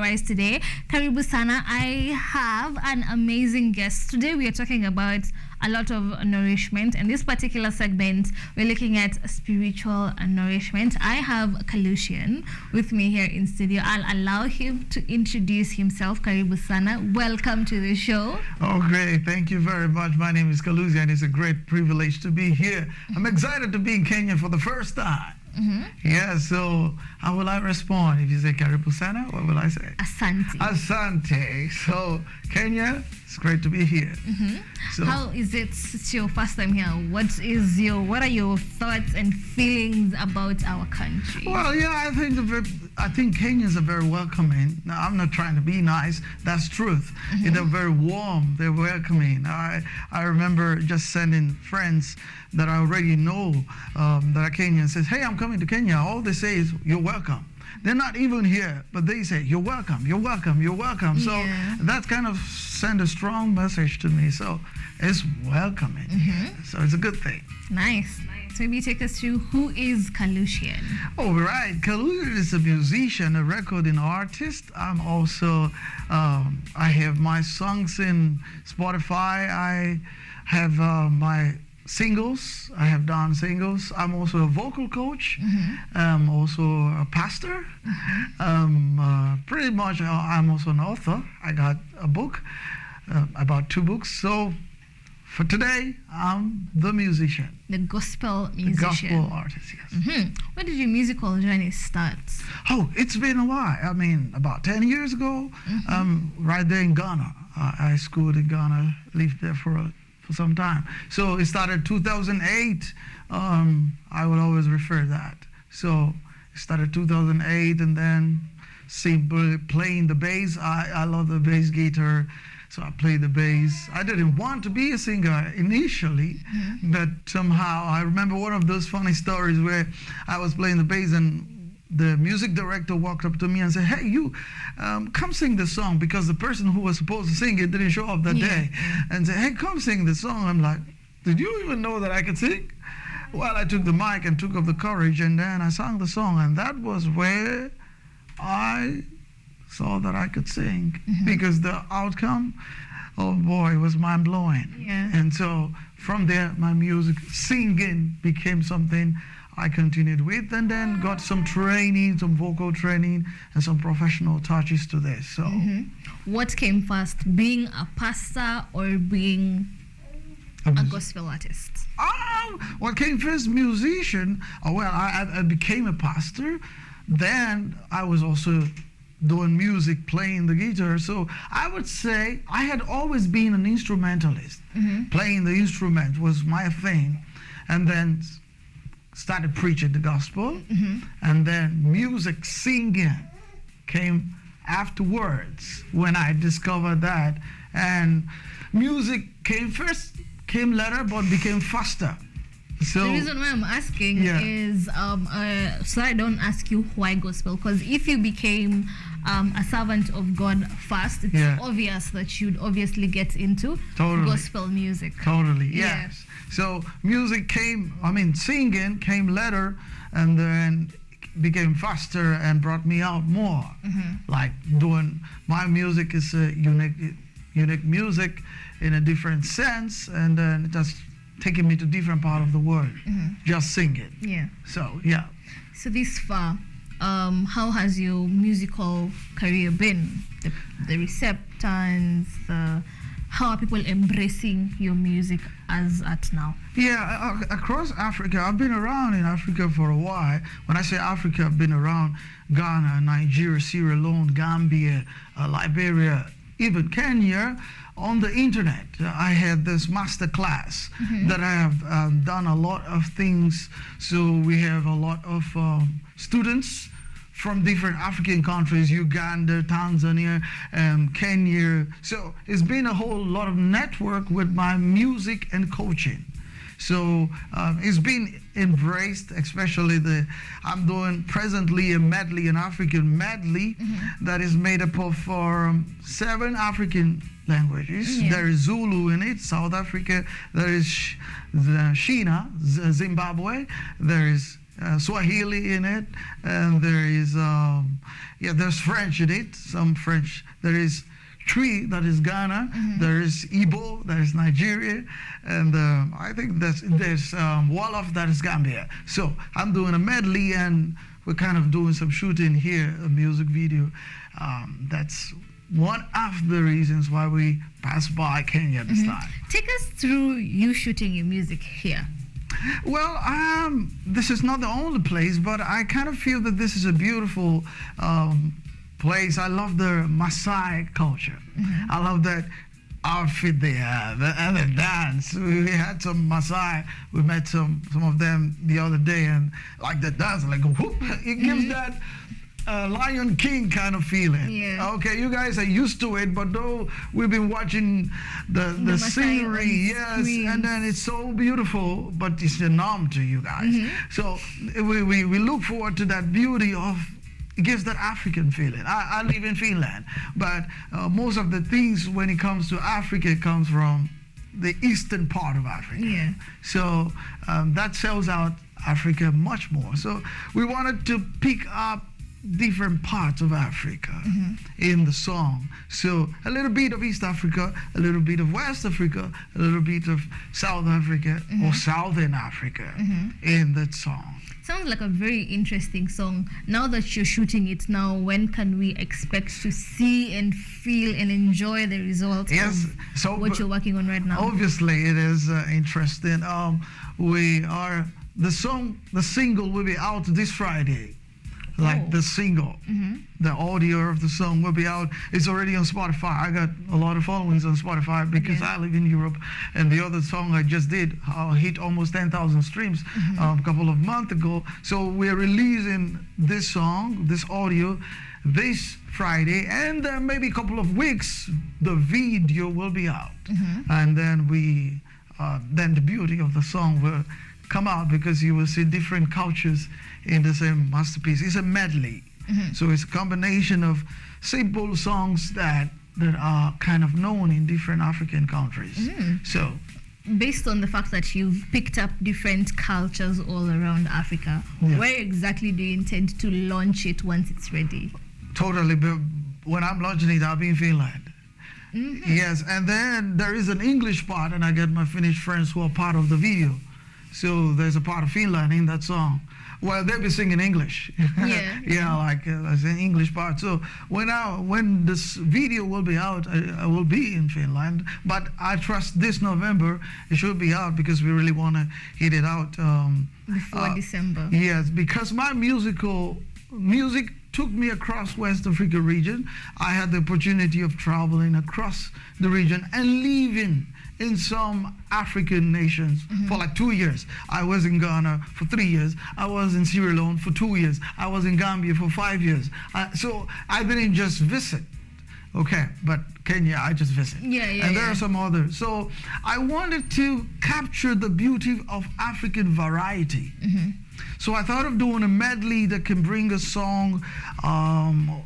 surprise today. Karibu sana. I have an amazing guest. Today we are talking about a lot of nourishment. In this particular segment, we're looking at spiritual nourishment. I have Kalusian with me here in studio. I'll allow him to introduce himself. Karibu sana. Welcome to the show. Oh, great. Thank you very much. My name is Kalusian. It's a great privilege to be here. I'm excited to be in Kenya for the first time. Yeah, so how will I respond? If you say Karibu sana, what will I say? Asante. Asante. So, Kenya, it's great to be here. So, how is it? It's your first time here. What are your thoughts and feelings about our country? well, yeah, I think Kenyans are very welcoming. Now, I'm not trying to be nice. That's truth. They're very warm. They're welcoming. I remember just sending friends that I already know that are Kenyan says, hey, I'm coming to Kenya. All they say is, you're welcome. They're not even here, but they say, you're welcome, you're welcome, you're welcome. So that kind of sent a strong message to me. So it's welcoming. So it's a good thing. Nice. So maybe take us through, who is Kalusian? Oh, right. Kalusian is a musician, a recording artist. I'm also, I have my songs in Spotify. I have my singles. I have done singles. I'm also a vocal coach. I'm also a pastor. Pretty much, I'm also an author. I got a book, about 2 books. So for today, I'm the musician. The gospel musician. The gospel artist, yes. When did your musical journey start? Oh, it's been a while. I mean, about 10 years ago, right there in Ghana. I schooled in Ghana, lived there for some time. So it started 2008. I will always refer that. So it started 2008, and then simply playing the bass. I love the bass guitar, so I played the bass. I didn't want to be a singer initially, but somehow I remember one of those funny stories where I was playing the bass and the music director walked up to me and said, hey, you, come sing this song, because the person who was supposed to sing it didn't show up that day. And said, hey, come sing this song. I'm like, did you even know that I could sing? Well, I took the mic and took up the courage, and then I sang the song, and that was where I saw that I could sing, because the outcome, oh boy, was mind-blowing. And so from there, my music, singing, became something I continued with, and then got some training, some vocal training, and some professional touches to this. So, what came first, being a pastor or being a gospel artist? What came first, musician? Well, I became a pastor. Then I was also doing music, playing the guitar. So I would say I had always been an instrumentalist. Playing the instrument was my thing, and then started preaching the gospel, and then music, singing came afterwards when I discovered that. And music came first, came later, but became faster. So the reason why I'm asking is so I don't ask you why gospel, because if you became a servant of God first, it's obvious that you'd obviously get into gospel music. Yes. So music came, singing came later, and then became faster and brought me out more. Like doing, my music is a unique music in a different sense, and then just taking me to different part of the world, just singing. So this far, how has your musical career been? The receptance, how are people embracing your music as at now? Across Africa. I've been around in Africa for a while. When I say Africa, I've been around Ghana, Nigeria, Sierra Leone, Gambia, Liberia, even Kenya. On the internet, I had this master class that I have done a lot of things. So we have a lot of students from different African countries, Uganda, Tanzania, Kenya. So it's been a whole lot of network with my music and coaching. So it's been embraced, especially I'm doing presently a medley, an African medley that is made up of 7 African languages. There is Zulu in it, South Africa. There is Shina, Zimbabwe. There is Swahili in it, and there is there's French in it, some French. There is Tree, that is Ghana. There is Igbo, that is Nigeria, and I think there's Wolof, that is Gambia. So I'm doing a medley, and we're kind of doing some shooting here, a music video. That's one of the reasons why we passed by Kenya this time. Take us through you shooting your music here. Well, this is not the only place, but I kind of feel that this is a beautiful place. I love the Maasai culture. I love that outfit they have and the dance. We had some Maasai. We met some of them the other day, and like the dance, like whoop, it gives that Lion King kind of feeling. Yeah. Okay, you guys are used to it, but though we've been watching the scenery, yes, and then it's so beautiful, but it's numb to you guys. So we look forward to that beauty of. It gives that African feeling. I live in Finland, but most of the things when it comes to Africa comes from the eastern part of Africa. Yeah. So that sells out Africa much more. So we wanted to pick up different parts of Africa in the song. So a little bit of East Africa, a little bit of West Africa, a little bit of South Africa or Southern Africa in that song. Sounds like a very interesting song. Now that you're shooting it now, when can we expect to see and feel and enjoy the results of what you're working on right now? Obviously, it is interesting. The single will be out this Friday. The single, the audio of the song will be out. It's already on Spotify. I got a lot of followings on Spotify because I live in Europe, and the other song I just did hit almost 10,000 streams a couple of months ago. So we're releasing this song, this audio, this Friday, and then maybe a couple of weeks the video will be out, and then then the beauty of the song will come out because you will see different cultures in the same masterpiece. It's a medley. So it's a combination of simple songs that are kind of known in different African countries. So based on the fact that you've picked up different cultures all around Africa, where exactly do you intend to launch it once it's ready? Totally. But when I'm launching it, I'll be in Finland. Yes, and then there is an English part, and I get my Finnish friends who are part of the video. So there's a part of Finland in that song. Well, they'll be singing English. Like there's an English part. So when this video will be out, I will be in Finland. But I trust this November it should be out because we really want to hit it out before December. Yes, because my music took me across West Africa region. I had the opportunity of traveling across the region and living in some African nations for like 2 years. I was in Ghana for 3 years. I was in Sierra Leone for 2 years. I was in Gambia for 5 years. So I didn't just visit. Okay, but Kenya, I just visit. And there are some others. So I wanted to capture the beauty of African variety. So I thought of doing a medley that can bring a song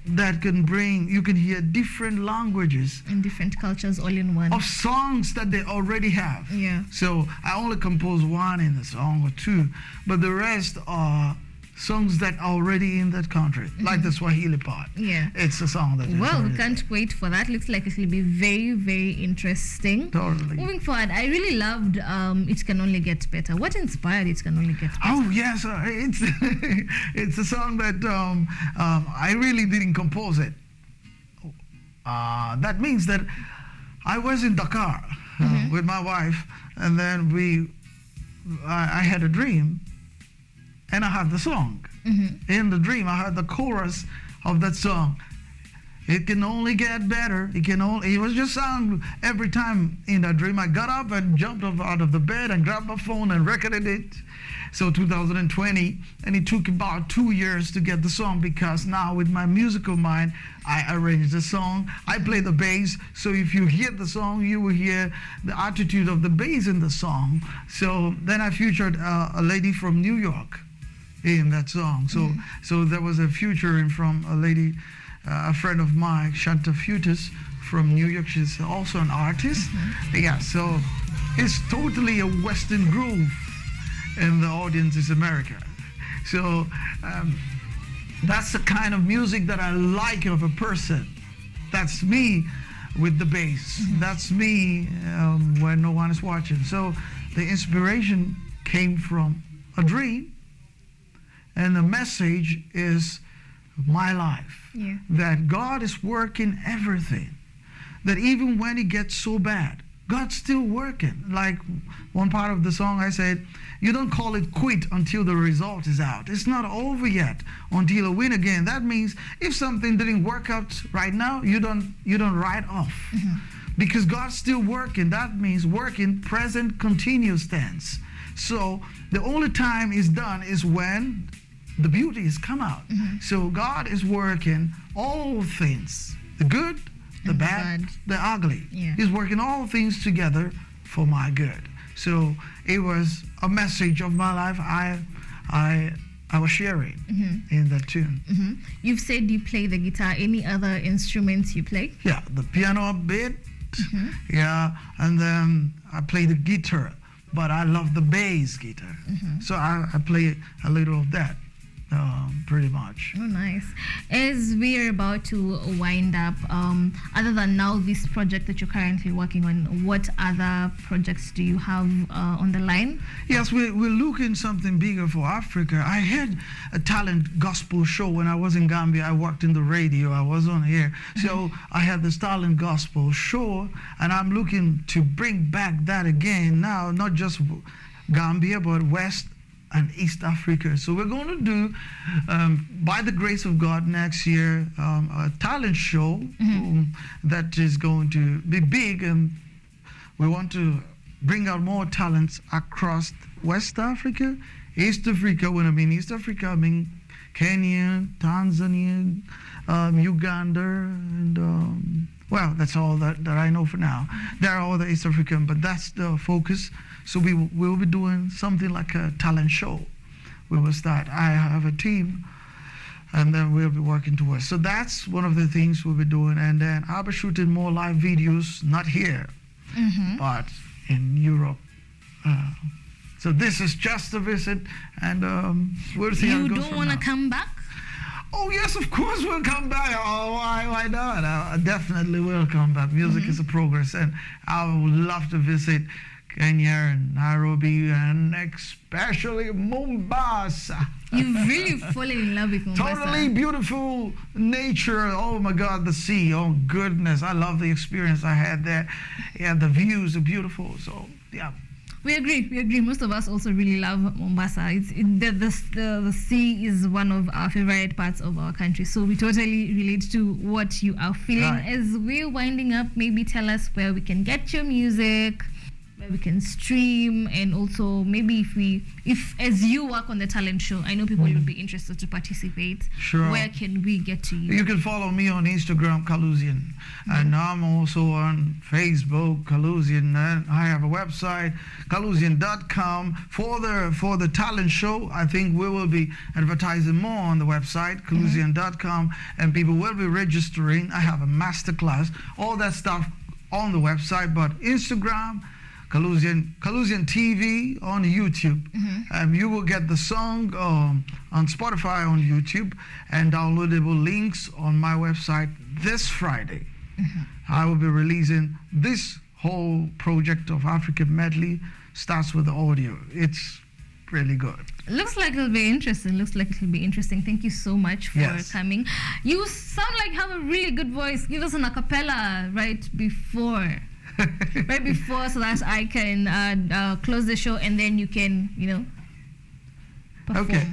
you can hear different languages and different cultures all in one. Of songs that they already have. So I only composed one in the song or two, but the rest are songs that are already in that country, like the Swahili part. It's a song that. Well, we can't wait for that. Looks like it will be very, very interesting. Totally. Moving forward, I really loved It Can Only Get Better. What inspired It Can Only Get Better? Oh yes, it's a song that I really didn't compose it. That means that I was in Dakar with my wife, and then I had a dream. And I had the song. In the dream, I had the chorus of that song. It can only get better. It was just sound every time in that dream. I got up and jumped up out of the bed and grabbed my phone and recorded it. So 2020, and it took about 2 years to get the song because now with my musical mind, I arranged the song. I play the bass, so if you hear the song, you will hear the attitude of the bass in the song. So then I featured a lady from New York in that song. So there was a featuring from a lady, a friend of mine, Shanta Futis from New York. She's also an artist. So it's totally a Western groove, and the audience is America. So that's the kind of music that I like of a person. That's me with the bass. That's me when no one is watching. So the inspiration came from a dream, and the message is my life. Yeah. That God is working everything. That even when it gets so bad, God's still working. Like one part of the song I said, you don't call it quit until the result is out. It's not over yet until you win again. That means if something didn't work out right now, you don't write off. Because God's still working. That means working present continuous tense. So the only time it's done is when the beauty has come out. So God is working all things, the good, the bad, the ugly. Yeah. He's working all things together for my good. So it was a message of my life I was sharing in that tune. You've said you play the guitar. Any other instruments you play? Yeah, the piano a bit. Yeah, and then I play the guitar, but I love the bass guitar. So I play a little of that. Pretty much. Oh, nice. As we're about to wind up, other than now this project that you're currently working on, what other projects do you have on the line? Yes, we're looking something bigger for Africa. I had a talent gospel show when I was in Gambia. I worked in the radio. I was on here. So I had this talent gospel show, and I'm looking to bring back that again now, not just Gambia, but West and East Africa. So we're going to do, by the grace of God, next year, a talent show that is going to be big, and we want to bring out more talents across West Africa, East Africa. When I mean East Africa, I mean Kenya, Tanzania, Uganda, and well, that's all that I know for now. There are other East African, but that's the focus. So we will be doing something like a talent show. We will start. I have a team, and then we'll be working towards. So that's one of the things we'll be doing. And then I'll be shooting more live videos, not here, but in Europe. So this is just a visit, and we'll see how it goes. You don't want to come back? Oh yes, of course we'll come back. Oh, why not? I definitely will come back. Music is a progress, and I would love to visit Kenya and Nairobi, and especially Mombasa. You really fallen in love with Mombasa. Totally beautiful nature. Oh my God, the sea. Oh goodness, I love the experience I had there. Yeah, the views are beautiful. So yeah. We agree. Most of us also really love Mombasa. The sea is one of our favorite parts of our country. So we totally relate to what you are feeling. Right. As we're winding up, maybe tell us where we can get your music, where we can stream, and also maybe if as you work on the talent show, I know people would be interested to participate. Sure. Where can we get to you? You can follow me on Instagram, Kalusian, and I'm also on Facebook, Kalusian, and I have a website, Kalusian.com. For the talent show, I think we will be advertising more on the website, Kalusian.com, and people will be registering. I have a masterclass, all that stuff on the website, but Instagram, Kalusian TV on YouTube. You will get the song on Spotify, on YouTube, and downloadable links on my website this Friday. I will be releasing this whole project of African Medley. Starts with the audio. It's really good. Looks like it'll be interesting. Thank you so much for coming. You sound like you have a really good voice. Give us an acapella right before. So that I can close the show, and then you can, perform. Okay.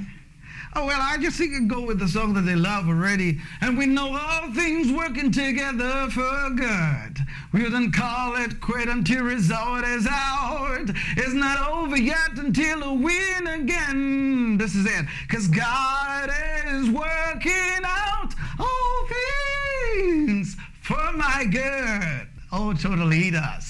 Oh, well, I just think I can go with the song that they love already. And we know all things working together for good. We wouldn't call it quit until result is out. It's not over yet until we win again. This is it. 'Cause God is working out all things for my good. Oh, totally he does.